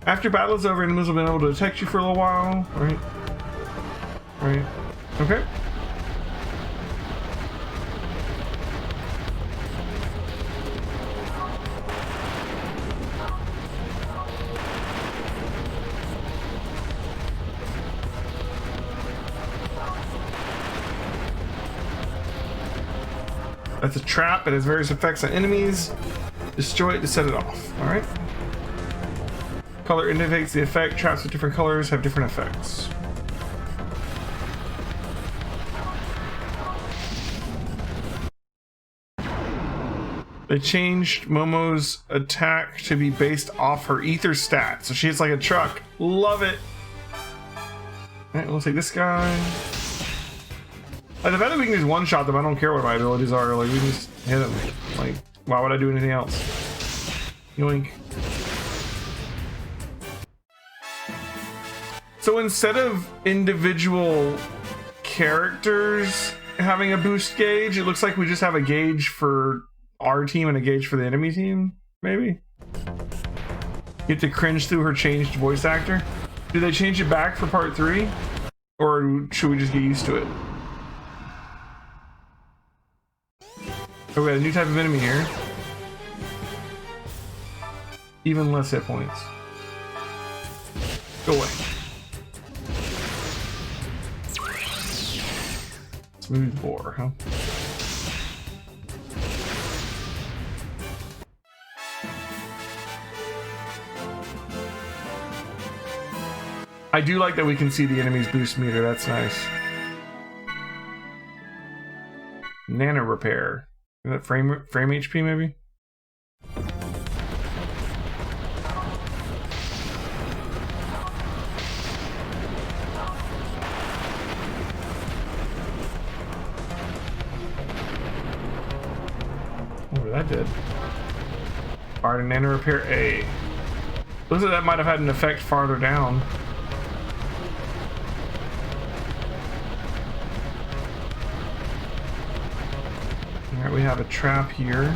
After battle is over, enemies will be able to detect you for a little while. Right. Right. Okay. That's a trap. It has various effects on enemies. Destroy it to set it off. Alright. Color indicates the effect. Traps with different colors have different effects. They changed Momo's attack to be based off her ether stat. So she's like a truck. Love it. Alright, we'll take this guy. Like, the fact that we can just one-shot them, I don't care what my abilities are. Like, we can just hit them. Like, why would I do anything else? Yoink. So instead of individual characters having a boost gauge, it looks like we just have a gauge for our team and a gauge for the enemy team, maybe? You have to cringe through her changed voice actor. Do they change it back for part 3? Or should we just get used to it? Oh, we got a new type of enemy here. Even less hit points. Go away. Smooth bore, huh? I do like that we can see the enemy's boost meter. That's nice. Nano repair. Is that frame HP maybe? Oh, that did. Alright, nano repair A. Looks like that might have had an effect farther down. Alright, we have a trap here.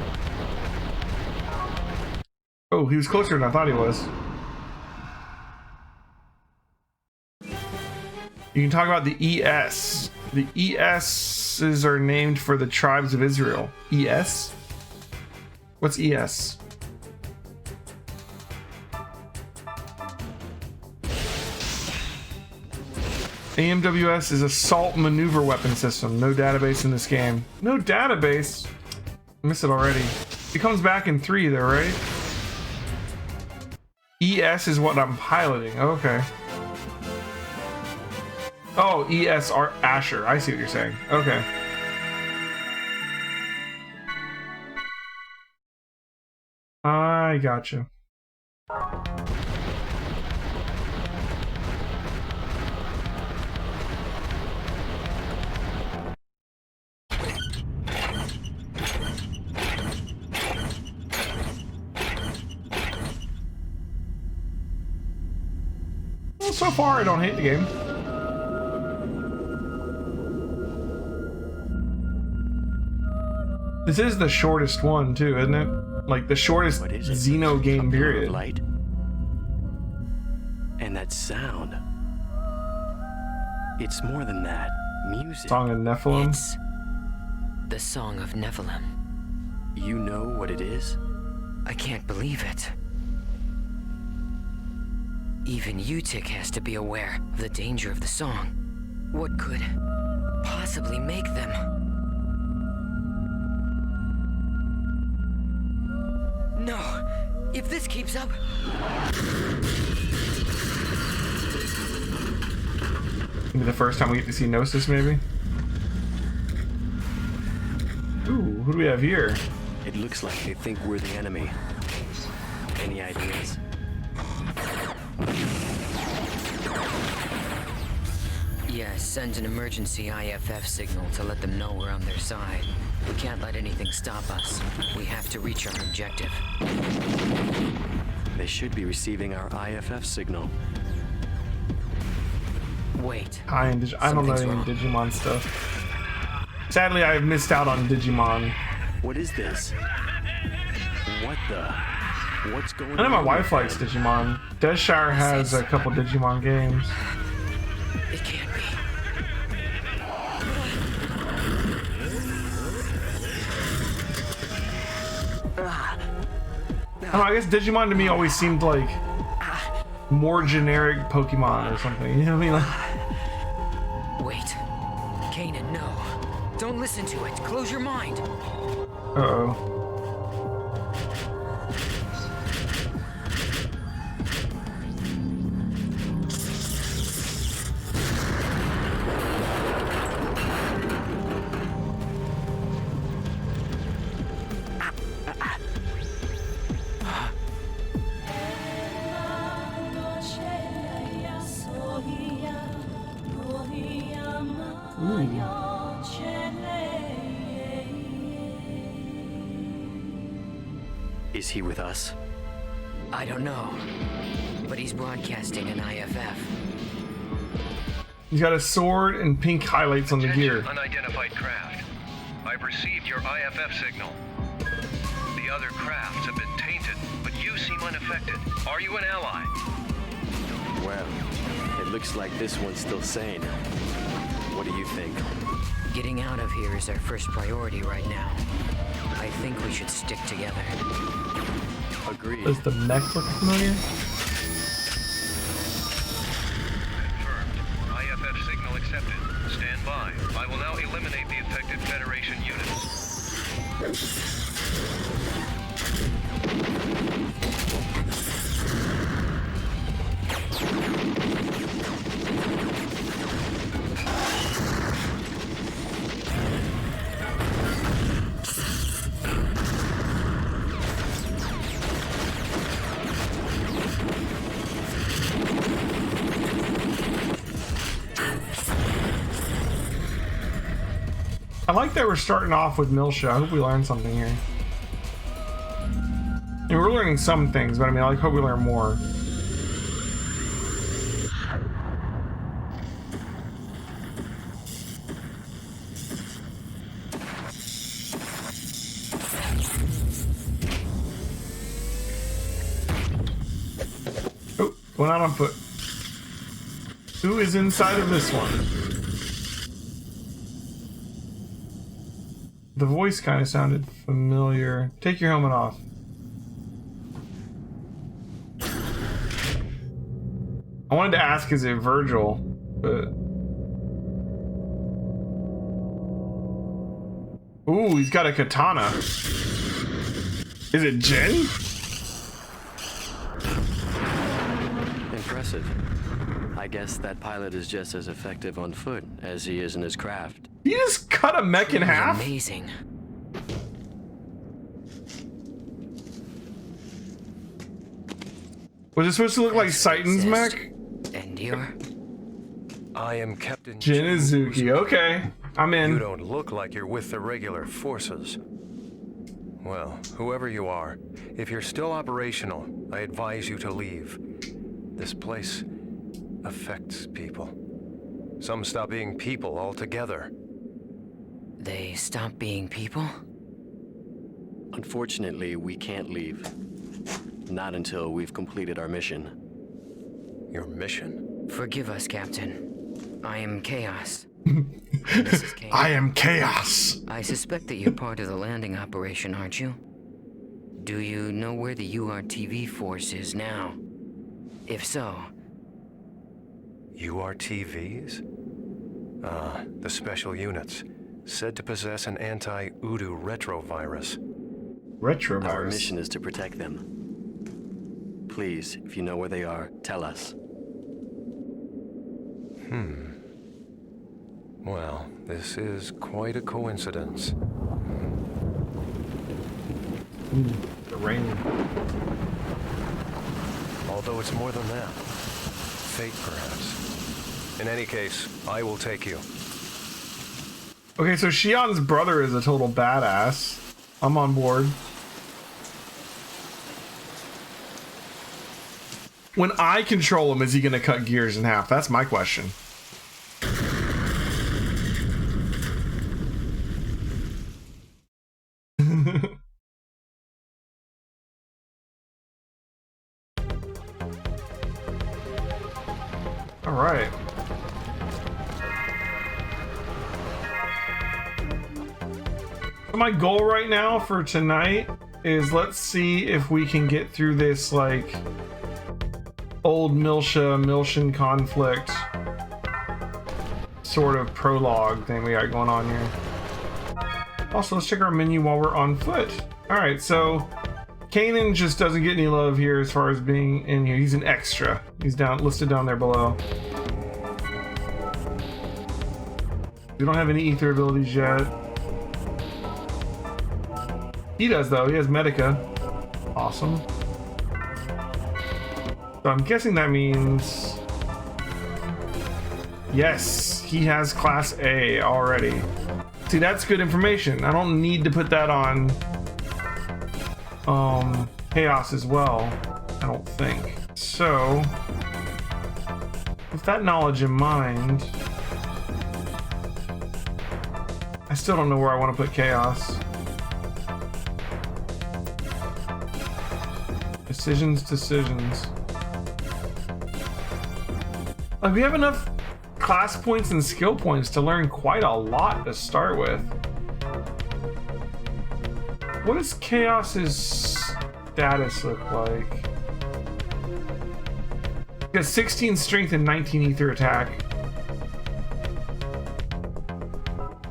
Oh, he was closer than I thought he was. You can talk about the ES. The ESs are named for the tribes of Israel. ES? What's ES? AMWS is assault maneuver weapon system. No database in this game. No database? I missed it already. It comes back in 3 though, right? ES is what I'm piloting. Okay. Oh, ES are Asher. I see what you're saying. Okay. I gotcha. Well, so far I don't hate the game. This is the shortest one too, isn't it? Like the shortest Xeno game period. Light? And that sound. It's more than that. Music. Song of Nephilim. It's the Song of Nephilim. You know what it is? I can't believe it. Even Utik has to be aware of the danger of the song. What could possibly make them? No! If this keeps up... Maybe the first time we get to see Gnosis, maybe? Ooh, who do we have here? It looks like they think we're the enemy. Any ideas? Yes, send an emergency IFF signal to let them know we're on their side. We can't let anything stop us. We have to reach our objective. They should be receiving our IFF signal. Wait. I don't know any wrong. Digimon stuff. Sadly, I've missed out on Digimon. What is this? What the? What's going on? I know my wife here, likes man? Digimon. Deadshire has a couple Digimon games. It can't be. I don't know, I guess Digimon to me always seemed like more generic Pokemon or something. You know what I mean? Like, Wait. Kanan, no. Don't listen to it. Close your mind. uh-oh. Is he with us? I don't know. But he's broadcasting an IFF. He's got a sword and pink highlights on the gear. Attention, unidentified craft. I've received your IFF signal. The other crafts have been tainted, but you seem unaffected. Are you an ally? Well, it looks like this one's still sane. What do you think? Getting out of here is our first priority right now. I think we should stick together. Agreed. Does the mech look familiar? Confirmed. IFF signal accepted. Stand by. I will now eliminate the affected Federation units. I like that we're starting off with Milsha. I hope we learn something here. And we're learning some things, but I mean, I hope we learn more. Oh, going out on foot. Who is inside of this one? The voice kind of sounded familiar. Take your helmet off. I wanted to ask, is it Virgil? But... Ooh, he's got a katana. Is it Jen? Impressive. I guess that pilot is just as effective on foot as he is in his craft. He just cut a mech in half? Amazing. Was it supposed to look like Saiton's mech? And you're? I am Captain Jinizuki, okay. I'm You in. don't look like you're with the regular forces. Well, whoever you are, if you're still operational, I advise you to leave. This place affects people. Some stop being people altogether. They stop being people? Unfortunately, we can't leave. Not until we've completed our mission. Your mission? Forgive us, Captain. I am Chaos. This is Kanan. I am Chaos. I suspect that you're part of the landing operation, aren't you? Do you know where the URTV force is now? If so... URTVs? Ah, the special units. Said to possess an anti-Udu retrovirus. Our Retrovirus. mission is to protect them. Please, if you know where they are, tell us. Well, this is quite a coincidence. The rain. Although it's more than that. Fate, perhaps. In any case, I will take you. Okay, so Shion's brother is a total badass. I'm on board. When I control him, is he gonna cut gears in half? That's my question. All right. So my goal right now for tonight is let's see if we can get through this like old Milshan conflict sort of prologue thing we got going on here. Also, let's check our menu while we're on foot. All right, so Kanan just doesn't get any love here as far as being in here. He's an extra. He's listed down there below. We don't have any ether abilities yet. He does though. He has Medica. Awesome. So I'm guessing that means yes, he has Class A already. See, that's good information. I don't need to put that on Chaos as well, I don't think. So with that knowledge in mind, I still don't know where I want to put Chaos. Decisions. Like, we have enough class points and skill points to learn quite a lot to start with. What does Chaos's status look like? He has 16 strength and 19 ether attack.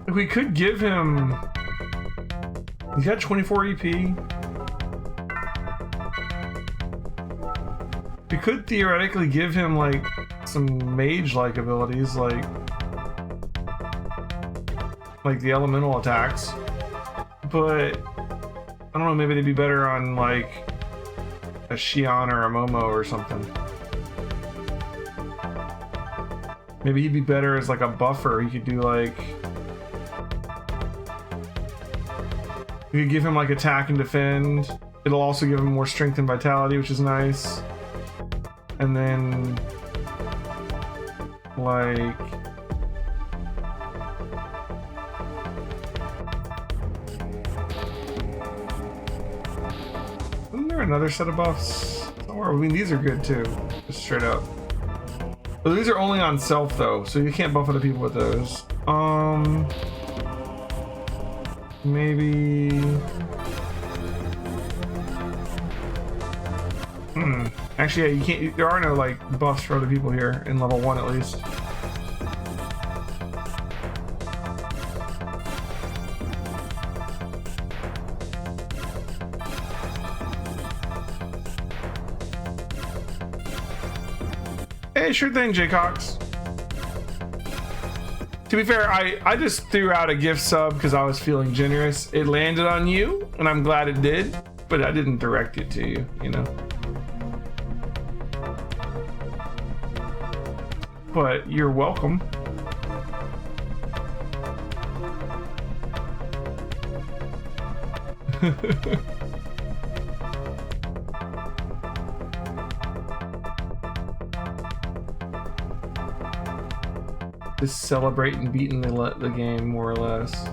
If we could give him... He's got 24 EP. We could theoretically give him like some mage-like abilities, like the elemental attacks. But I don't know, maybe they'd be better on like a Xion or a Momo or something. Maybe he'd be better as like a buffer. He could do like... We could give him like attack and defend. It'll also give him more strength and vitality, which is nice. And then like... Isn't there another set of buffs somewhere? I mean, these are good too, just straight up. But these are only on self though, so you can't buff other people with those. Maybe... Actually, yeah, you can't. There are no like buffs for other people here in level 1 at least. Hey, sure thing, J Cox. To be fair, I just threw out a gift sub because I was feeling generous. It landed on you, and I'm glad it did, but I didn't direct it to you, you know? But you're welcome. Just celebrating beating the game, more or less.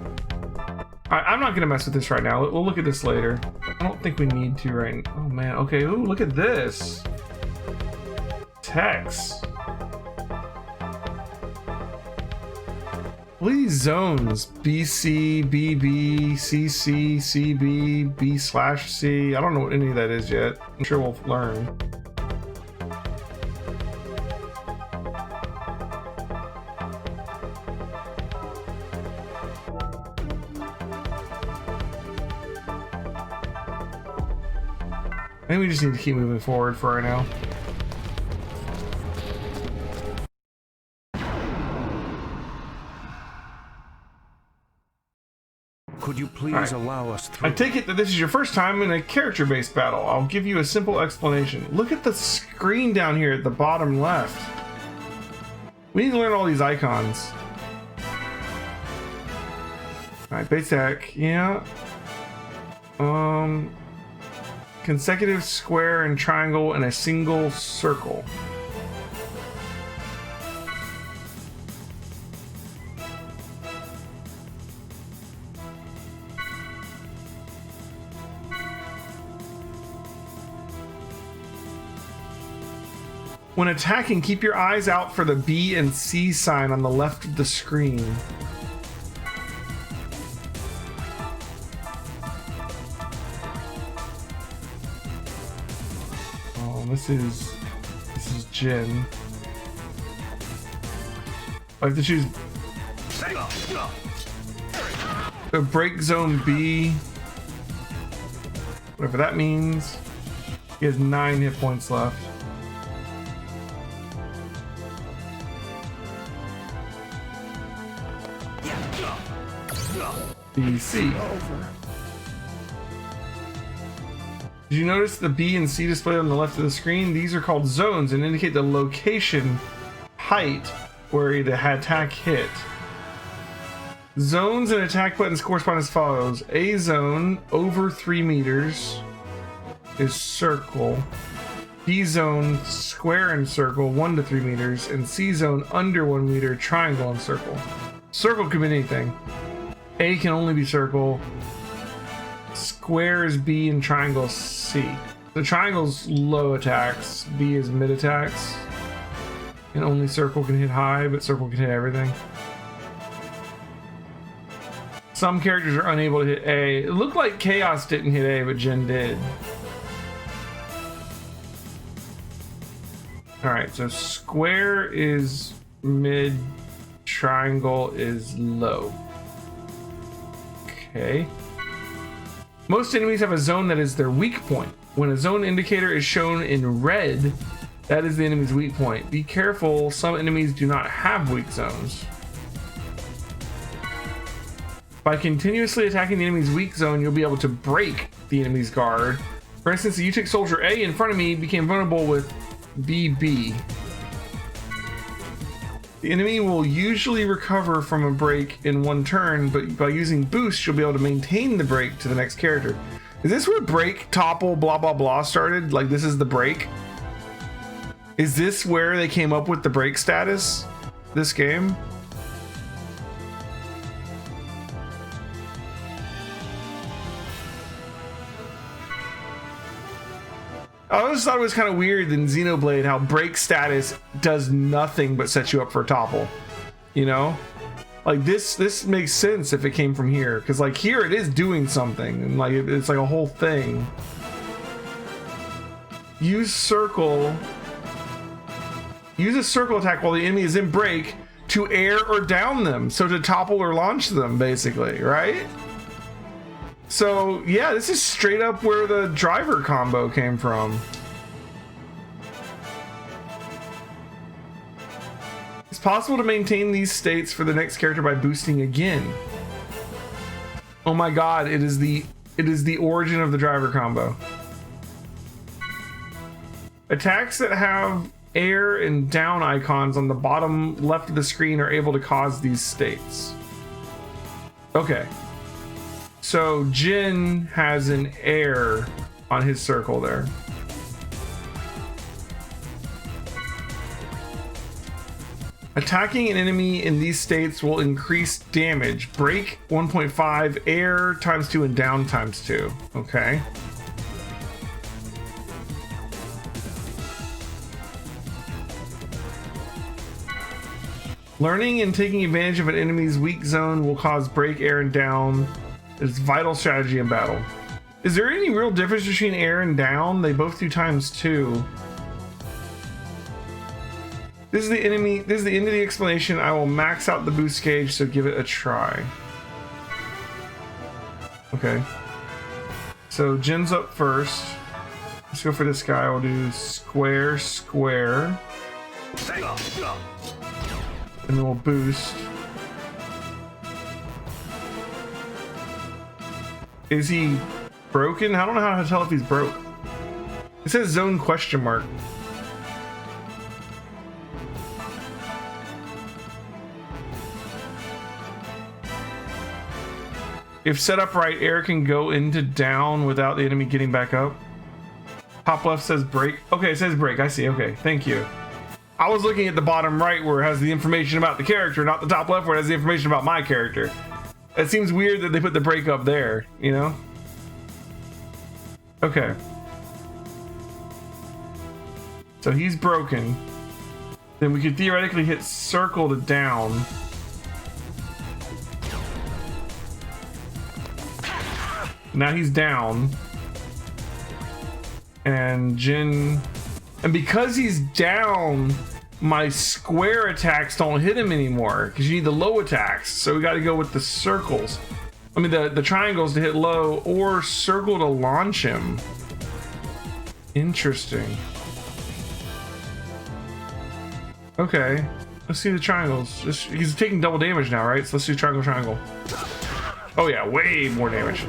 I'm not gonna mess with this right now. We'll look at this later. I don't think we need to right now. Oh man, okay, ooh, look at this. Text. What are these zones? BC, BB, CC, CB, B/C. I don't know what any of that is yet. I'm sure we'll learn. I think we just need to keep moving forward for right now. Could you please allow us through? I take it that this is your first time in a character-based battle. I'll give you a simple explanation. Look at the screen down here at the bottom left. We need to learn all these icons. Alright, base attack, yeah. Consecutive square and triangle and a single circle. When attacking, keep your eyes out for the B and C sign on the left of the screen. Oh, this is Jin. I have to choose the break zone B, whatever that means. He has 9 hit points left. BC. Did you notice the B and C displayed on the left of the screen? These are called zones and indicate the location, height, where the attack hit. Zones and attack buttons correspond as follows. A zone over 3 meters is circle. B zone square and circle 1 to 3 meters, and C zone under 1 meter triangle and circle. Circle could be anything. A can only be circle. Square is B and triangle C. The triangle's low attacks, B is mid attacks. And only circle can hit high, but circle can hit everything. Some characters are unable to hit A. It looked like Chaos didn't hit A, but Jin did. Alright, so square is mid, triangle is low. Okay. Most enemies have a zone that is their weak point. When a zone indicator is shown in red, that is the enemy's weak point. Be careful, some enemies do not have weak zones. By continuously attacking the enemy's weak zone, you'll be able to break the enemy's guard. For instance, the UTIC soldier A in front of me became vulnerable with BB. The enemy will usually recover from a break in 1 turn, but by using boost, you'll be able to maintain the break to the next character. Is this where break, topple, blah, blah, blah started? Like, this is the break? Is this where they came up with the break status? This game? I always thought it was kind of weird in Xenoblade how break status does nothing but set you up for a topple. You know? Like this makes sense if it came from here, because like here it is doing something and like it's like a whole thing. Use circle. Use a circle attack while the enemy is in break to air or down them, so to topple or launch them, basically, right? So yeah, this is straight up where the driver combo came from. It's possible to maintain these states for the next character by boosting again. Oh my god, it is the origin of the driver combo. Attacks that have air and down icons on the bottom left of the screen are able to cause these states. Okay. So Jin has an air on his circle there. Attacking an enemy in these states will increase damage. Break 1.5, air times 2, and down times 2. Okay. Learning and taking advantage of an enemy's weak zone will cause break, air, and down. It's vital strategy in battle. Is there any real difference between air and down? They both do times 2. This is the enemy. This is the end of the explanation. I will max out the boost gauge, so give it a try. Okay. So Jin's up first. Let's go for this guy. We'll do square, square. And then we'll boost. Is he broken? I don't know how to tell if he's broke. It says zone question mark. If set up right, air can go into down without the enemy getting back up. Top left says break. Okay, it says break. I see. Okay, thank you. I was looking at the bottom right where it has the information about the character, not the top left where it has the information about my character. It seems weird that they put the break up there, you know? Okay. So he's broken. Then we could theoretically hit circle to down. Now he's down. And Jin... And because he's down, my square attacks don't hit him anymore. Because you need the low attacks. So we got to go with the circles. I mean, the triangles to hit low, or circle to launch him. Interesting. Okay. Let's see the triangles. He's taking double damage now, right? So let's do triangle, triangle. Oh yeah, way more damage.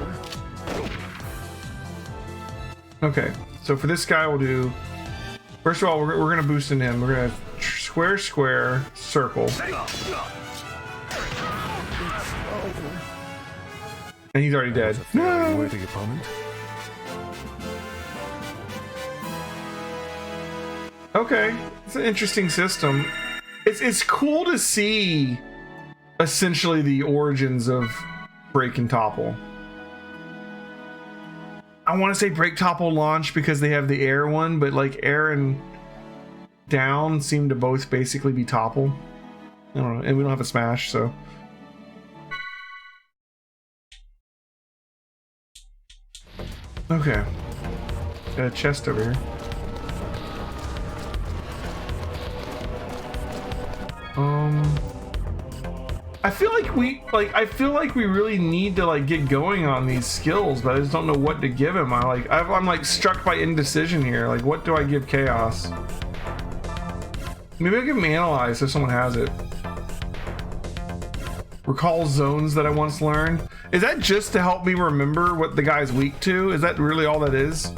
Okay. So for this guy, we'll do... First of all, we're going to boost in him. We're going to square, square, circle. And he's already dead. No. Worthy opponent. Okay, it's an interesting system. It's cool to see essentially the origins of break and topple. I want to say break, topple, launch because they have the air one, but like air and down seem to both basically be topple. I don't know, and we don't have a smash, so. Okay, got a chest over here. I feel like we really need to like get going on these skills, but I just don't know what to give him. I'm like struck by indecision here. Like, what do I give Chaos? Maybe I give him Analyze if someone has it. Recall zones that I once learned. Is that just to help me remember what the guy's weak to? Is that really all that is?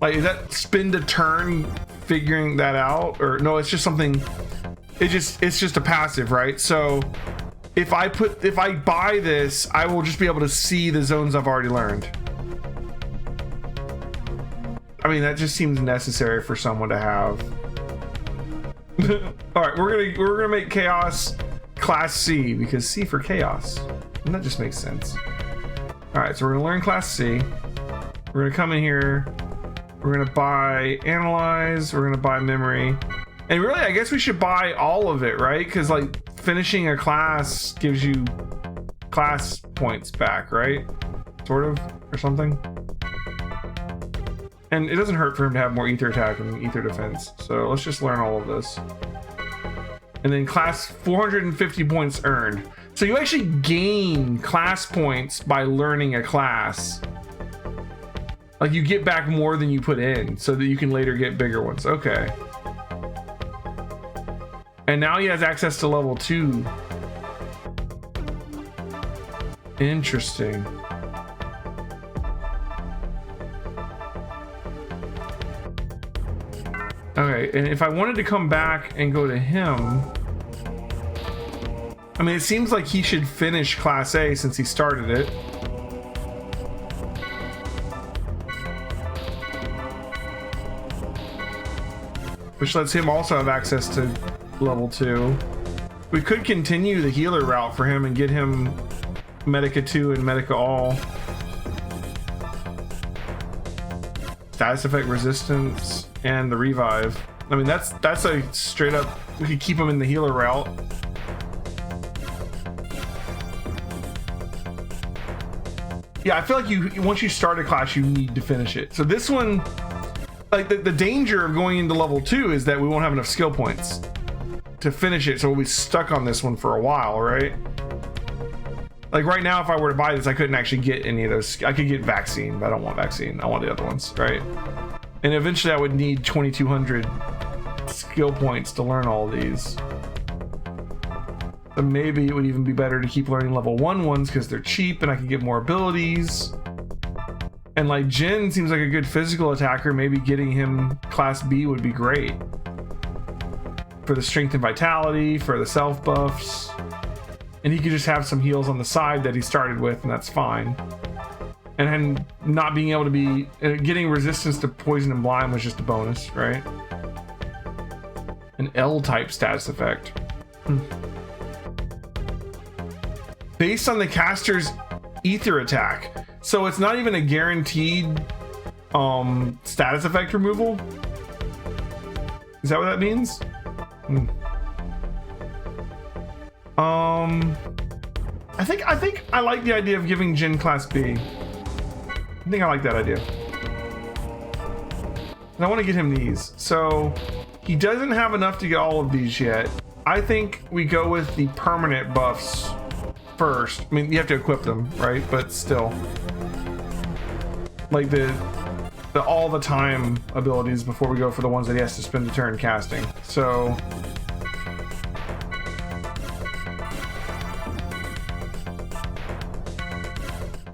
Like, is that spend a turn figuring that out? Or no, it's just something... It's just a passive, right? So if I buy this, I will just be able to see the zones I've already learned. I mean, that just seems necessary for someone to have. All right, we're gonna make Chaos Class C because C for Chaos, and that just makes sense. All right, so we're gonna learn Class C. We're gonna come in here. We're gonna buy Analyze. We're gonna buy Memory. And really, I guess we should buy all of it, right? Because like finishing a class gives you class points back, right? Sort of, or something. And it doesn't hurt for him to have more ether attack and ether defense. So let's just learn all of this. And then class 450 points earned. So you actually gain class points by learning a class. Like you get back more than you put in so that you can later get bigger ones. Okay. And now he has access to level 2. Interesting. Okay, and if I wanted to come back and go to him, I mean, it seems like he should finish Class A since he started it. Which lets him also have access to level 2. We could continue the healer route for him and get him Medica 2 and Medica All. Status effect resistance and the revive. I mean, that's a straight up, we could keep him in the healer route. Yeah, I feel like once you start a class, you need to finish it. So this one, like the danger of going into level 2 is that we won't have enough skill points to finish it, so we'll be stuck on this one for a while, right? Like right now, if I were to buy this, I couldn't actually get any of those. I could get vaccine, but I don't want vaccine. I want the other ones, right? And eventually I would need 2,200 skill points to learn all of these. But maybe it would even be better to keep learning level 1 ones because they're cheap and I can get more abilities. And like Jin seems like a good physical attacker. Maybe getting him Class B would be great. For the strength and vitality, for the self buffs. And he could just have some heals on the side that he started with, and that's fine. And not being able to be getting resistance to poison and blind was just a bonus, right? An L type status effect. Based on the caster's ether attack. So it's not even a guaranteed status effect removal. Is that what that means? I think I like the idea of giving Jin Class B. I think I like that idea. And I want to get him these. So he doesn't have enough to get all of these yet. I think we go with the permanent buffs first. I mean, you have to equip them, right? But still, like the all the time abilities before we go for the ones that he has to spend a turn casting. So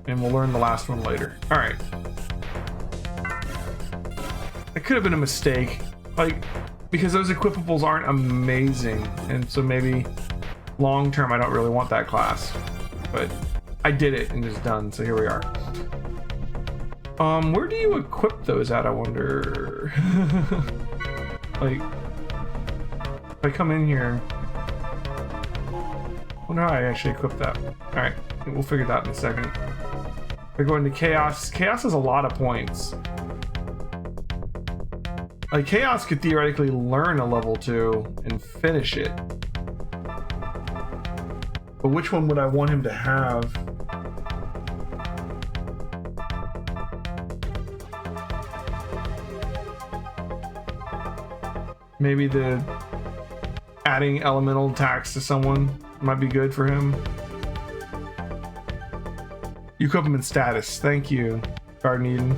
and we'll learn the last one later. All right. It could have been a mistake, like, because those equipables aren't amazing, and so maybe long term I don't really want that class, but I did it and it's done, so here we are. Where do you equip those at, I wonder? Like, if I come in here, I wonder how I actually equip that. All right, we'll figure that in a second. If I go into Chaos, Chaos has a lot of points. Like, Chaos could theoretically learn a level 2 and finish it. But which one would I want him to have? Maybe the adding elemental attacks to someone might be good for him. You equip him in status. Thank you, Garden Eden.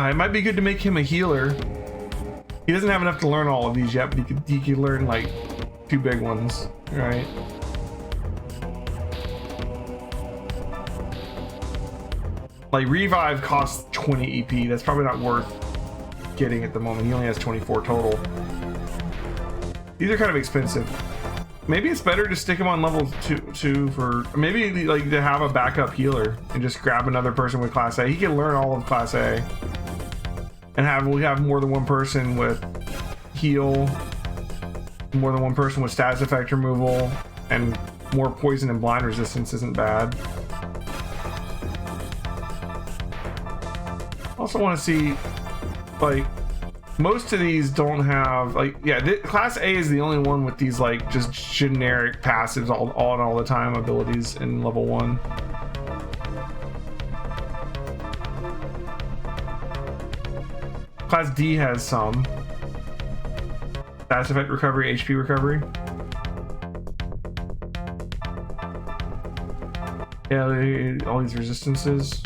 It might be good to make him a healer. He doesn't have enough to learn all of these yet, but he could learn like 2 big ones, right? Like, revive costs 20 EP. That's probably not worth getting at the moment. He only has 24 total. These are kind of expensive. Maybe it's better to stick him on level 2 for, maybe like to have a backup healer and just grab another person with Class A. He can learn all of Class A. And we have more than one person with heal, more than one person with status effect removal, and more poison and blind resistance isn't bad. Also want to see, like, most of these don't have, like, yeah, Class A is the only one with these like just generic passives all the time abilities in level 1. Class D has some status effect recovery, HP recovery. Yeah, all these resistances.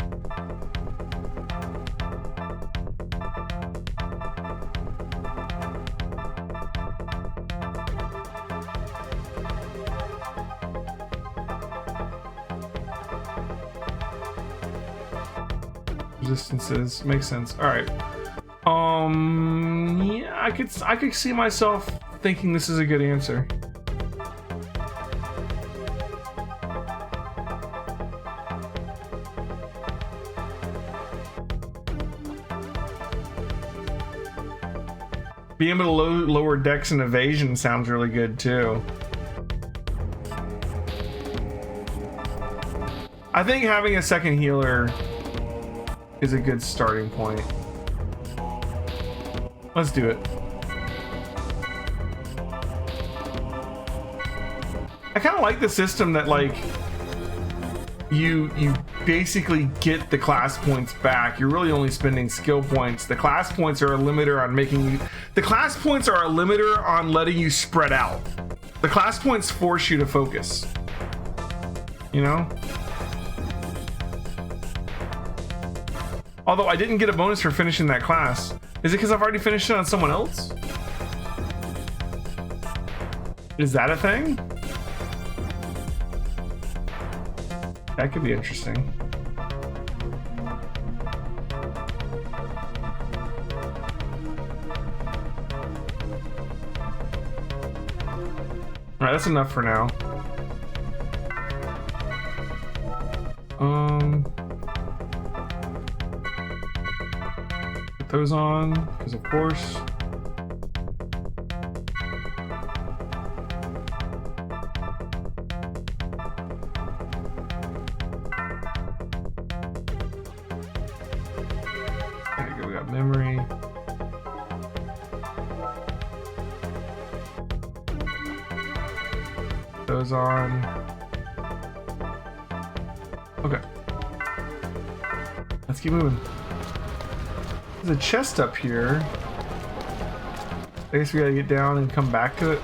Resistances makes sense. All right. Yeah, I could see myself thinking this is a good answer. Being able to lower dex and evasion sounds really good too. I think having a second healer is a good starting point. Let's do it. I kind of like the system that, like, you basically get the class points back. You're really only spending skill points. The class points are a limiter on making you. The class points are a limiter on letting you spread out. The class points force you to focus. You know? Although I didn't get a bonus for finishing that class. Is it because I've already finished it on someone else? Is that a thing? That could be interesting. Alright, that's enough for now. Put those on, because of course. memory. Those on. Okay. Let's keep moving. There's a chest up here. I guess we gotta get down and come back to it.